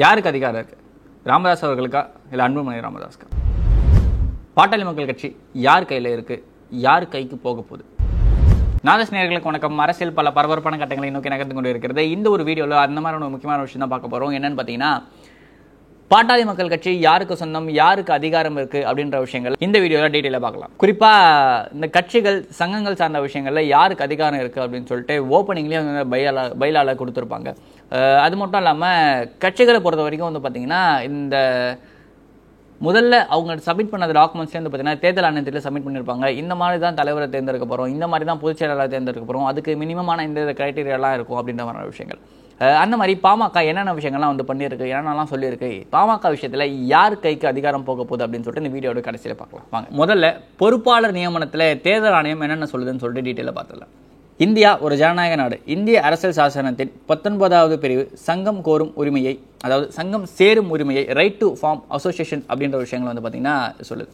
யாருக்கு அதிகாரம் இருக்குது? ராமதாஸ் அவர்களுக்கா இல்லை அன்புமணி ராமதாஸ்க்கா? பாட்டாளி மக்கள் கட்சி யார் கையில் இருக்குது? யார் கைக்கு போக போகுது? நாதஸ் நேயர்களுக்கு வணக்கம். அரசியல் பல பரபரப்பான கட்டங்களை நோக்கி நகர்ந்து கொண்டு இருக்கிறது. இந்த ஒரு வீடியோவில் அந்த மாதிரி ஒரு முக்கியமான விஷயம் தான் பார்க்க போகிறோம். என்னன்னு பார்த்தீங்கன்னா, பாட்டாளி மக்கள் கட்சி யாருக்கு சொந்தம், யாருக்கு அதிகாரம் இருக்கு அப்படின்ற விஷயங்கள் இந்த வீடியோவில் டீட்டெயிலாக பார்க்கலாம். குறிப்பாக இந்த கட்சிகள் சங்கங்கள் சார்ந்த விஷயங்களில் யாருக்கு அதிகாரம் இருக்கு அப்படின்னு சொல்லிட்டு ஓப்பனிங்லேயே வந்து பைலால கொடுத்துருப்பாங்க. அது மட்டும் இல்லாமல் கட்சிகளை பொறுத்த வரைக்கும் வந்து பார்த்தீங்கன்னா, இந்த முதல்ல அவங்க சப்மிட் பண்ண டாக்குமெண்ட்ஸ்லேயே வந்து பார்த்தீங்கன்னா தேர்தல் ஆணையத்தில் சப்மிட் பண்ணியிருப்பாங்க. இந்த மாதிரி தான் தலைவரை தேர்ந்தெடுக்க போகிறோம், இந்த மாதிரி தான் பொதுச் செயலாளரை தேர்ந்தெடுக்க போகிறோம், அதுக்கு மினிமமான இந்த கிரைட்டீரியாலாம் இருக்கும் அப்படின்ற மாதிரி விஷயங்கள். அந்த மாதிரி பாமக என்னென்ன விஷயங்கள்லாம் வந்து பண்ணியிருக்கு, என்னென்னலாம் சொல்லியிருக்கு, பாமக விஷயத்தில் யார் கைக்கு அதிகாரம் போக போகுது அப்படின்னு சொல்லிட்டு இந்த வீடியோட கடைசியில் பார்க்கலாம் வாங்க. முதல்ல பொறுப்பாளர் நியமனத்தில் தேர்தல் ஆணையம் என்னென்ன சொல்லுதுன்னு சொல்லிட்டு டீட்டெயிலாக பார்த்துக்கலாம். இந்தியா ஒரு ஜனநாயக நாடு. இந்திய அரசியல் சாசனத்தின் 19வது பிரிவு சங்கம் கோரும் உரிமையை, அதாவது சங்கம் சேரும் உரிமையை, ரைட் டு ஃபார்ம் அசோசியேஷன் அப்படின்ற விஷயங்கள் வந்து பார்த்தீங்கன்னா சொல்லுது.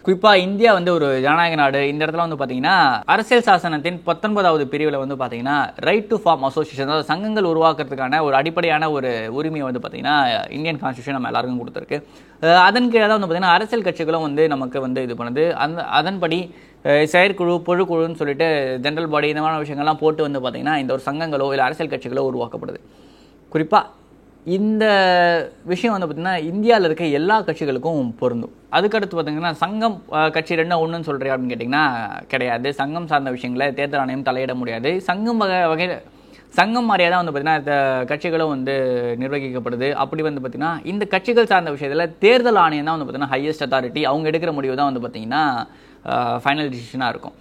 குறிப்பாக இந்தியா வந்து ஒரு ஜனநாயக நாடு. இந்த இடத்துல வந்து பார்த்தீங்கன்னா அரசியல் சாசனத்தின் 19வது பிரிவில் வந்து பார்த்தீங்கன்னா ரைட் டு ஃபார்ம் அசோசியேஷன், அதாவது சங்கங்கள் உருவாக்குறதுக்கான ஒரு அடிப்படையான ஒரு உரிமையை வந்து பார்த்தீங்கன்னா இந்தியன் கான்ஸ்டியூஷன் நம்ம எல்லாருக்கும் கொடுத்துருக்கு. அதன் கீழே தான் வந்து பார்த்தீங்கன்னா அரசியல் கட்சிகளும் வந்து நமக்கு வந்து இது பண்ணுது. அதன்படி செயற்குழு, பொதுக்குழுன்னு சொல்லிட்டு ஜென்ரல் பாடி இந்த மாதிரி விஷயங்கள்லாம் போட்டு வந்து பார்த்தீங்கன்னா இந்த ஒரு சங்கங்களோ இல்லை அரசியல் கட்சிகளோ உருவாக்கப்படுது. குறிப்பாக இந்த விஷயம் வந்து பார்த்திங்கன்னா இந்தியாவில் இருக்க எல்லா கட்சிகளுக்கும் பொருந்தும். அதுக்கடுத்து பார்த்திங்கன்னா சங்கம் கட்சி ரெண்டும் ஒன்றுன்னு சொல்கிறேன் அப்படின்னு கேட்டிங்கன்னா கிடையாது. சங்கம் சார்ந்த விஷயங்களை தேர்தல் ஆணையம் தலையிட முடியாது. சங்கம் வகையில் சங்கம் மாதிரியாக தான் வந்து பார்த்திங்கன்னா கட்சிகளும் வந்து நிர்வகிக்கப்படுது. அப்படி வந்து பார்த்திங்கன்னா இந்த கட்சிகள் சார்ந்த விஷயத்தில் தேர்தல் ஆணையம் தான் வந்து பார்த்திங்கன்னா ஹையஸ்ட் அத்தாரிட்டி. அவங்க எடுக்கிற முடிவு தான் வந்து பார்த்திங்கன்னா ஃபைனல் டிசிஷனாக இருக்கும்.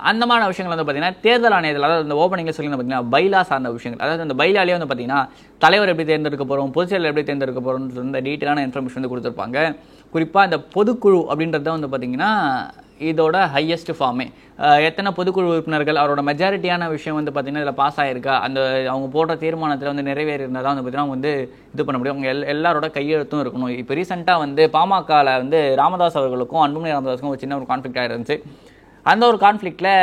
அந்த மாதிரி விஷயங்கள் வந்து பார்த்தீங்கன்னா தேர்தல் ஆணையத்தில், அதாவது அந்த ஓப்பனிங்கில் சொல்லி பார்த்தீங்கன்னா பைலா சார்ந்த விஷயங்கள், அதாவது அந்த பைலாலேயே வந்து பார்த்தீங்கன்னா தலைவர் எப்படி தேர்ந்தெடுக்க போகிறோம், பொதுச்செயலர் எப்படி தேர்ந்தெடுக்க போகிறோம்னு இந்த டீட்டெயிலான இன்ஃபர்மேஷன் வந்து கொடுத்துருப்பாங்க. குறிப்பாக இந்த பொதுக்குழு அப்படின்றது வந்து பார்த்தீங்கன்னா இதோட ஹையஸ்ட் ஃபார்மே. எத்தனை பொதுக்குழு உறுப்பினர்கள், அவரோட மெஜாரிட்டியான விஷயம் வந்து பார்த்தீங்கன்னா இதில் பாஸ் ஆகிருக்கா, அந்த அவங்க போடுற தீர்மானத்தில் வந்து நிறைவேறி இருந்தால் தான் வந்து பார்த்தீங்கன்னா வந்து இது பண்ண முடியும். அவங்க எல்லாரோட கையெழுத்தும் இருக்கணும். இப்போ ரீசெண்டாக வந்து பாமகவில் வந்து ராமதாஸ் அவர்களுக்கும் அன்புமணி ராமதாஸுக்கும் ஒரு சின்ன ஒரு கான்ஃப்ளிக்ட் ஆகிருந்துச்சு. அந்த ஒரு கான்ஃப்ளிக்டில்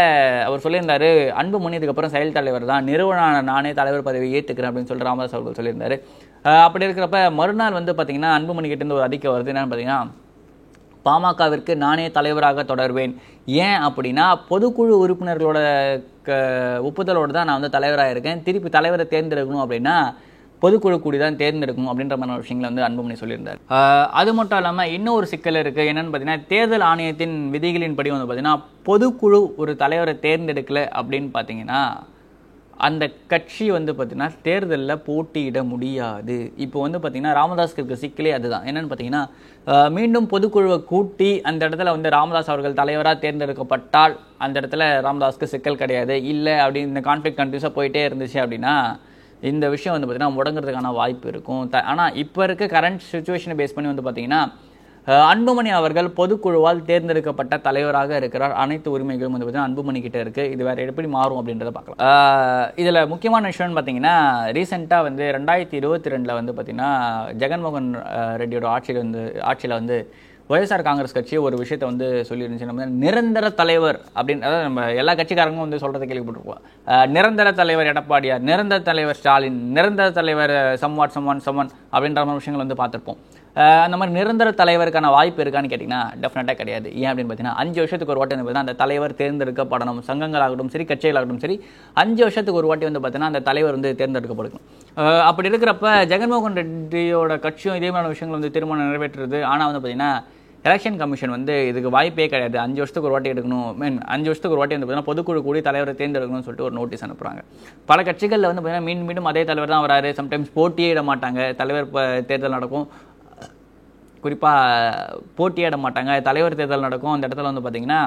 அவர் சொல்லியிருந்தார், அன்புமணி இதுக்கப்புறம் செயல் தலைவர் தான், நிறுவன நானே தலைவர் பதவியை ஏற்றுக்கிறேன் அப்படின்னு சொல்லிட்டு ராமதாஸ் அவர்கள் சொல்லியிருந்தார். அப்படி இருக்கிறப்ப மறுநாள் வந்து பார்த்தீங்கன்னா அன்புமணி கிட்டேருந்து ஒரு அறிக்கை வருது. என்னென்னு பார்த்தீங்கன்னா, பாமகவிற்கு நானே தலைவராக தொடர்வேன். ஏன் அப்படின்னா பொதுக்குழு உறுப்பினர்களோட ஒப்புதலோடு தான் நான் வந்து தலைவராக இருக்கேன். திருப்பி தலைவரை தேர்ந்தெடுக்கணும் அப்படின்னா பொதுக்குழு கூடி தான் தேர்ந்தெடுக்கணும் அப்படின்ற மாதிரி விஷயங்களை வந்து அன்புமணி சொல்லியிருந்தார். அது மட்டும் இல்லாமல் இன்னொரு சிக்கல் இருக்குது. என்னென்னு பார்த்தீங்கன்னா தேர்தல் ஆணையத்தின் விதிகளின் படி வந்து பார்த்தீங்கன்னா பொதுக்குழு ஒரு தலைவரை தேர்ந்தெடுக்கலை அப்படின்னு பார்த்தீங்கன்னா அந்த கட்சி வந்து பார்த்தீங்கன்னா தேர்தலில் போட்டியிட முடியாது. இப்போ வந்து பார்த்தீங்கன்னா ராமதாஸ்க்கு இருக்க சிக்கலே அதுதான். என்னென்னு பார்த்தீங்கன்னா மீண்டும் பொதுக்குழுவை கூட்டி அந்த இடத்துல வந்து ராமதாஸ் அவர்கள் தலைவராக தேர்ந்தெடுக்கப்பட்டால் அந்த இடத்துல ராமதாஸ்க்கு சிக்கல் கிடையாது. இல்லை அப்படி இந்த கான்ஃப்ளிக்ட் கண்டினியூஸாக போயிட்டே இருந்துச்சு அப்படின்னா இந்த விஷயம் வந்து பார்த்தீங்கன்னா முடங்குறதுக்கான வாய்ப்பு இருக்கும். ஆனால் இப்போ இருக்க கரண்ட் சுச்சுவேஷனை பேஸ் பண்ணி வந்து பார்த்தீங்கன்னா அன்புமணி அவர்கள் பொதுக்குழுவால் தேர்ந்தெடுக்கப்பட்ட தலைவராக இருக்கிறார். அனைத்து உரிமைகளும் வந்து பார்த்தீங்கன்னா அன்புமணி கிட்ட இருக்குது. இது வேறு எப்படி மாறும் அப்படின்றத பார்க்கலாம். இதில் முக்கியமான விஷயம்னு பார்த்தீங்கன்னா ரீசெண்டாக வந்து 2022 வந்து பார்த்தீங்கன்னா ஜெகன்மோகன் ரெட்டியோட ஆட்சியில் வந்து ஒய்எஸ்ஆர் காங்கிரஸ் கட்சி ஒரு விஷயத்தை வந்து சொல்லியிருந்துச்சு. நம்ம நிரந்தர தலைவர் அப்படின்னு, அதாவது நம்ம எல்லா கட்சிக்காரங்களும் வந்து சொல்கிறத கேள்விப்பட்டிருப்போம். நிரந்தர தலைவர் எடப்பாடியார், நிரந்தர தலைவர் ஸ்டாலின், நிரந்தர தலைவர் சம்வான் அப்படின்ற மாதிரி விஷயங்கள் வந்து பார்த்துருப்போம். அந்த மாதிரி நிரந்தர தலைவருக்கான வாய்ப்பு இருக்கான்னு கேட்டிங்கன்னா டெஃபினட்டாக கிடையாது. ஏன் அப்படின்னு பார்த்தீங்கன்னா 5 வருஷத்துக்கு ஒரு வாட்டி வந்து பார்த்தீங்கன்னா அந்த தலைவர் தேர்ந்தெடுக்கப்படணும். சங்கங்களாகட்டும் சரி, கட்சிகளாகட்டும் சரி, 5 வருஷத்துக்கு ஒரு வாட்டி வந்து பார்த்தீங்கன்னா அந்த தலைவர் வந்து தேர்ந்தெடுக்கப்படணும். அப்படி இருக்கிறப்ப ஜெகன்மோகன் ரெட்டியோட கட்சியும் இதே மாதிரி விஷயங்கள் வந்து தீர்மானம் நிறைவேற்றுறது. ஆனால் வந்து பார்த்தீங்கன்னா எலெக்ஷன் கமிஷன் வந்து இதுக்கு வாய்ப்பே கிடையாது. 5 வருஷத்துக்கு ஒரு வாட்டி எடுக்கணும், 5 வருஷத்துக்கு ஒரு வாட்டி வந்து பார்த்தீங்கன்னா பொதுக்குழு கூடி தலைவரை தேர்ந்தெடுக்கணும்னு சொல்லிட்டு ஒரு நோட்டீஸ் அனுப்புகிறாங்க. பல கட்சிகளில் வந்து பார்த்தீங்கன்னா மீண்டும் அதே தலைவர் தான் வராரு. சம்டைம்ஸ் போட்டியே இட மாட்டாங்க. தலைவர் தேர்தல் நடக்கும், குறிப்பாக போட்டியிட மாட்டாங்க. தலைவர் தேர்தல் நடக்கும், அந்த இடத்துல வந்து பார்த்தீங்கன்னா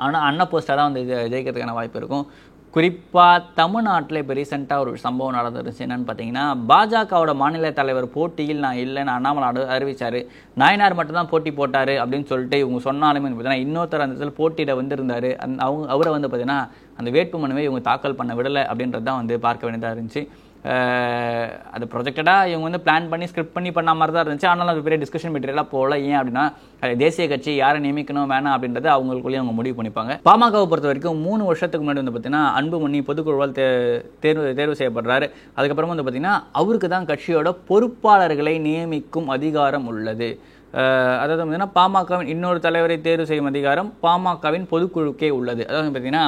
ஆனால் அன்ன போஸ்டாக தான் வந்து ஜெயிக்கிறதுக்கான வாய்ப்பு இருக்கும். குறிப்பாக தமிழ்நாட்டில் இப்போ ரீசெண்டாக ஒரு சம்பவம் நடந்துருச்சு. என்னென்னு பார்த்தீங்கன்னா பாஜகவோட மாநில தலைவர் போட்டியில் நான் இல்லைன்னு அண்ணாமலை அறிவித்தார். நாயனார் மட்டும்தான் போட்டி போட்டார் அப்படின்னு சொல்லிட்டு இவங்க சொன்னாலுமே பார்த்தீங்கன்னா இன்னொருத்தர் அந்த இடத்துல போட்டியிட வந்திருந்தார். அவரை வந்து பார்த்தீங்கன்னா அந்த வேட்புமனுவை இவங்க தாக்கல் பண்ண விடலை அப்படின்றது தான் வந்து பார்க்க வேண்டியதாக இருந்துச்சு. அது ப்ரொஜெக்டடாக இவங்க வந்து பிளான் பண்ணி ஸ்கிரிப்ட் பண்ணி பண்ண மாதிரி தான் இருந்துச்சு. ஆனாலும் அது பெரிய டிஸ்கஷன் மெட்டீரியலாக போகல. ஏன் அப்படின்னா தேசிய கட்சி யாரை நியமிக்கணும் வேணாம் அப்படின்றது அவங்களுக்குள்ளேயே அவங்க முடிவு பண்ணிப்பாங்க. பாமகவை பொறுத்த வரைக்கும் 3 வருஷத்துக்கு முன்னாடி வந்து பார்த்தீங்கன்னா அன்புமணி பொதுக்குழுவால் தேர்வு செய்யப்படுறாரு. அதுக்கப்புறமா வந்து பார்த்தீங்கன்னா அவருக்கு தான் கட்சியோட பொறுப்பாளர்களை நியமிக்கும் அதிகாரம் உள்ளது. அதாவது பார்த்தீங்கன்னா பாமகவின் இன்னொரு தலைவரை தேர்வு செய்யும் அதிகாரம் பாமகவின் பொதுக்குழுக்கே உள்ளது. அதாவது பார்த்தீங்கன்னா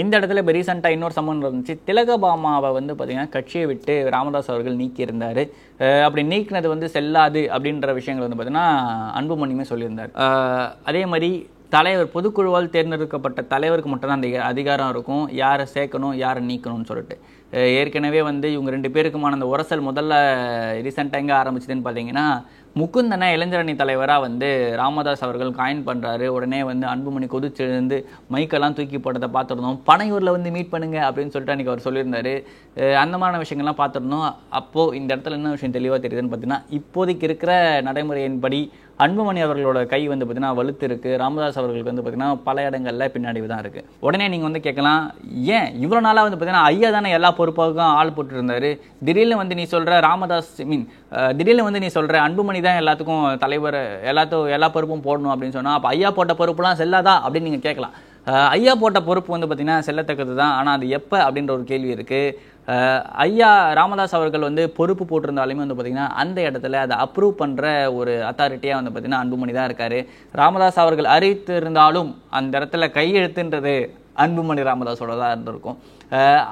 இந்த இடத்துல இப்போ ரீசெண்டாக இன்னொரு சம்பவம் இருந்துச்சு. திலகபாமாவை வந்து பார்த்தீங்கன்னா கட்சியை விட்டு ராமதாஸ் அவர்கள் நீக்கியிருந்தார். அப்படி நீக்கினது வந்து செல்லாது அப்படின்ற விஷயங்கள் வந்து பார்த்தீங்கன்னா அன்புமணியுமே சொல்லியிருந்தார். அதே மாதிரி தலைவர் பொதுக்குழுவால் தேர்ந்தெடுக்கப்பட்ட தலைவருக்கு மட்டும்தான் அந்த அதிகாரம் இருக்கும், யாரை சேர்க்கணும் யாரை நீக்கணும்னு சொல்லிட்டு. ஏற்கனவே வந்து இவங்க 2 பேருக்குமான அந்த உரசல் முதல்ல ரீசெண்டாக எங்கே ஆரம்பிச்சதுன்னு பார்த்தீங்கன்னா முகுந்தனை இளைஞரணி தலைவராக வந்து ராமதாஸ் அவர்கள் காயின் பண்ணுறாரு. உடனே வந்து அன்புமணி கொதிச்செழுந்து மைக்கெல்லாம் தூக்கி போட்டதை பார்த்துருந்தோம். பனையூரில் வந்து மீட் பண்ணுங்க அப்படின்னு சொல்லிட்டு அன்றைக்கி அவர் சொல்லியிருந்தாரு. அந்த மாதிரியான விஷயங்கள்லாம் பார்த்துருந்தோம். அப்போது இந்த இடத்துல என்ன விஷயம் தெளிவாக தெரியுதுன்னு பார்த்தீங்கன்னா இப்போதைக்கு இருக்கிற நடைமுறையின்படி அன்புமணி அவர்களோட கை வந்து பார்த்தீங்கன்னா வலுத்து இருக்குது. ராமதாஸ் அவர்களுக்கு வந்து பார்த்தீங்கன்னா பல இடங்களில் பின்னாடி தான் இருக்குது. உடனே நீங்கள் வந்து கேட்கலாம், ஏன் இவ்வளோ நாளாக வந்து பார்த்தீங்கன்னா ஐயா தானே எல்லா பொறுப்பாகவும் ஆள் போட்டு இருந்தார், திடீர்னு வந்து நீ சொல்கிற ராமதாஸ் திடீர்னு வந்து நீ சொல்கிற அன்புமணி தான் எல்லாத்துக்கும் தலைவர் எல்லா பொறுப்பும் போடணும் அப்படின்னு சொன்னால் அப்போ ஐயா போட்ட பொறுப்புலாம் செல்லாதா அப்படின்னு நீங்கள் கேட்கலாம். ஐயா போட்ட பொறுப்பு வந்து பார்த்தீங்கன்னா செல்லத்தக்கது தான். ஆனால் அது எப்போ அப்படின்ற ஒரு கேள்வி இருக்குது. ஐயா ராமதாஸ் அவர்கள் வந்து பொறுப்பு போட்டிருந்தாலுமே வந்து பார்த்திங்கன்னா அந்த இடத்துல அதை அப்ரூவ் பண்ணுற ஒரு அத்தாரிட்டியாக வந்து பார்த்திங்கன்னா அன்புமணி தான் இருக்கார். ராமதாஸ் அவர்கள் அறிவித்திருந்தாலும் அந்த இடத்துல கையெழுத்துன்றது அன்புமணி ராமதாஸோட தான் இருந்திருக்கும்.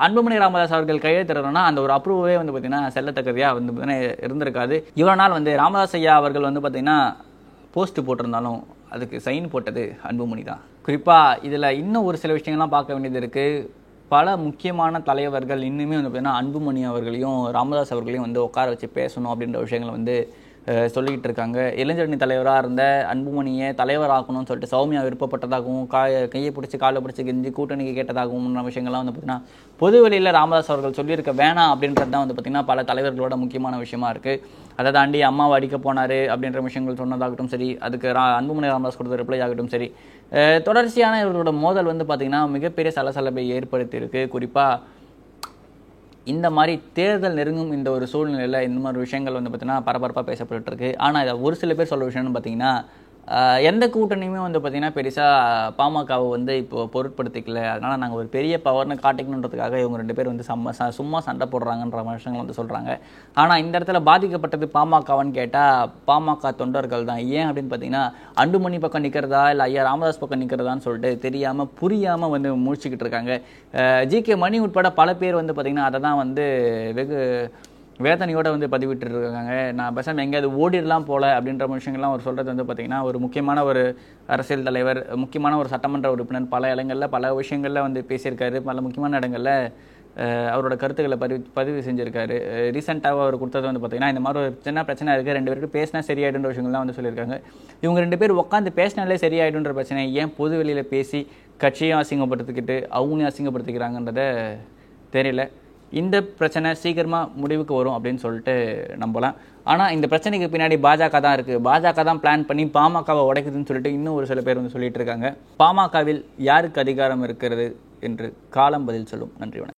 அன்புமணி ராமதாஸ் அவர்கள் கையெழுத்துறதுனா அந்த ஒரு அப்ரூவே வந்து பார்த்திங்கன்னா செல்லத்தக்கதையாக வந்து பார்த்திங்கன்னா இருந்திருக்காது. இவ்வளோ நாள் வந்து ராமதாஸ் ஐயா அவர்கள் வந்து பார்த்திங்கன்னா போஸ்ட் போட்டிருந்தாலும் அதுக்கு சைன் போட்டது அன்புமணி தான். குறிப்பாக இதில் இன்னும் ஒரு சில விஷயங்கள்லாம் பார்க்க வேண்டியது இருக்குது. பல முக்கியமான தலைவர்கள் இன்னுமே வந்து பார்த்தீங்கன்னா அன்புமணி அவர்களையும் ராமதாஸ் அவர்களையும் வந்து உட்கார வச்சு பேசணும் அப்படின்ற விஷயங்களை வந்து சொல்லிக்கிட்டு இருக்காங்க. இளைஞரணி தலைவராக இருந்த அன்புமணியை தலைவராக்கணும்னு சொல்லிட்டு சௌமியா விருப்பப்பட்டதாகவும் கையை பிடிச்சி காலை பிடிச்சி கெஞ்சி கூட்டணிக்கு கேட்டதாகவும் விஷயங்கள்லாம் வந்து பார்த்திங்கன்னா பொதுவெளியில் ராமதாஸ் அவர்கள் சொல்லியிருக்க வேணாம் அப்படின்றது தான் வந்து பார்த்திங்கன்னா பல தலைவர்களோட முக்கியமான விஷயமா இருக்குது. அதை தாண்டி அம்மாவை அடிக்க போனார் அப்படின்ற விஷயங்கள் சொன்னதாகட்டும் சரி, அதுக்கு அன்புமணி ராமதாஸ் கொடுத்த ரிப்ளை ஆகட்டும் சரி, தொடர்ச்சியான இவர்களோட மோதல் வந்து பார்த்திங்கன்னா மிகப்பெரிய சலசலப்பை ஏற்படுத்தியிருக்கு. குறிப்பாக இந்த மாதிரி தேர்தல் நெருங்கும் இந்த ஒரு சூழ்நிலையில் இந்த மாதிரி விஷயங்கள் வந்து பார்த்திங்கன்னா பரபரப்பாக பேசப்பட்டுருக்கு. ஆனால் இதை ஒரு சில பேர் சொல்கிற விஷயம்னு பார்த்திங்கன்னா எந்த கூட்டணியுமே வந்து பார்த்திங்கன்னா பெருசாக பாமகவை வந்து இப்போது பொருட்படுத்திக்கல, அதனால் நாங்கள் ஒரு பெரிய பவர்னு காட்டிக்கணுன்றதுக்காக இவங்க 2 பேர் வந்து சும்மா சண்டை போடுறாங்கன்ற விஷயங்கள் வந்து சொல்கிறாங்க. ஆனால் இந்த இடத்துல பாதிக்கப்பட்டது பாமகவான்னு கேட்டால் பாமக தொண்டர்கள் தான். ஏன் அப்படின்னு பார்த்தீங்கன்னா அன்புமணி பக்கம் நிற்கிறதா இல்லை ஐயா ராமதாஸ் பக்கம் நிற்கிறதான்னு சொல்லிட்டு தெரியாமல் புரியாமல் வந்து முடிச்சுக்கிட்டு இருக்காங்க. ஜிகே மணி உட்பட பல பேர் வந்து பார்த்திங்கன்னா அதை தான் வந்து வெகு வேதனையோடு வந்து பதிவிட்டு இருக்காங்க. நான் பேசாமல் எங்கேயாவது ஓடிடலாம் போல அப்படின்ற விஷயங்கள்லாம் அவர் சொல்கிறது வந்து பார்த்திங்கன்னா ஒரு முக்கியமான ஒரு அரசியல் தலைவர், முக்கியமான ஒரு சட்டமன்ற உறுப்பினர், பல இடங்களில் பல விஷயங்களில் வந்து பேசியிருக்காரு. பல முக்கியமான இடங்களில் அவரோட கருத்துக்களை பதிவு செஞ்சுருக்காரு. ரீசெண்டாக அவர் கொடுத்தது வந்து பார்த்திங்கன்னா இந்த மாதிரி ஒரு சின்ன பிரச்சனை இருக்குது, 2 பேருக்கு பேசினா சரியாயிடுன்ற விஷயங்கள்லாம் வந்து சொல்லியிருக்காங்க. இவங்க 2 பேர் உட்காந்து பேசினாலே சரியாயிடுன்ற பிரச்சனை ஏன் பொது வெளியில் பேசி கட்சியும் அசிங்கப்படுத்திக்கிட்டு அவங்களையும் அசிங்கப்படுத்திக்கிறாங்கன்றத தெரியல. இந்த பிரச்சனை சீக்கிரமாக முடிவுக்கு வரும் அப்படின்னு சொல்லிட்டு நம்பலாம். ஆனால் இந்த பிரச்சனைக்கு பின்னாடி பாஜக தான் இருக்குது, பாஜக தான் பிளான் பண்ணி பாமகவை உடைக்குதுன்னு சொல்லிட்டு இன்னும் ஒரு சில பேர் வந்து சொல்லிட்டு இருக்காங்க. பாமகவில் யாருக்கு அதிகாரம் இருக்கிறது என்று காலம் பதில் சொல்லும். நன்றி, வணக்கம்.